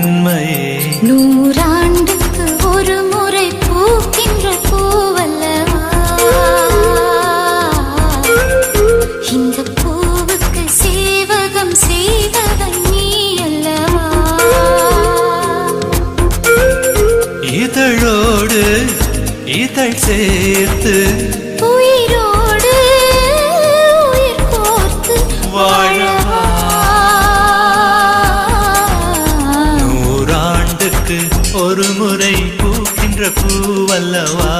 பெண்மையே. நூறாண்டுக்கு ஒரு முறை பூக்கின்ற பூவல்லவா, இந்த பூவுக்கு சேவகம் செய்தவன் நீ அல்லவா. இதழோடு இதழ் சேர்த்து உயிரோடு உயிர் கோர்த்து வாழவா. நூறாண்டுக்கு ஒரு முறை பூக்கின்ற பூவல்லவா.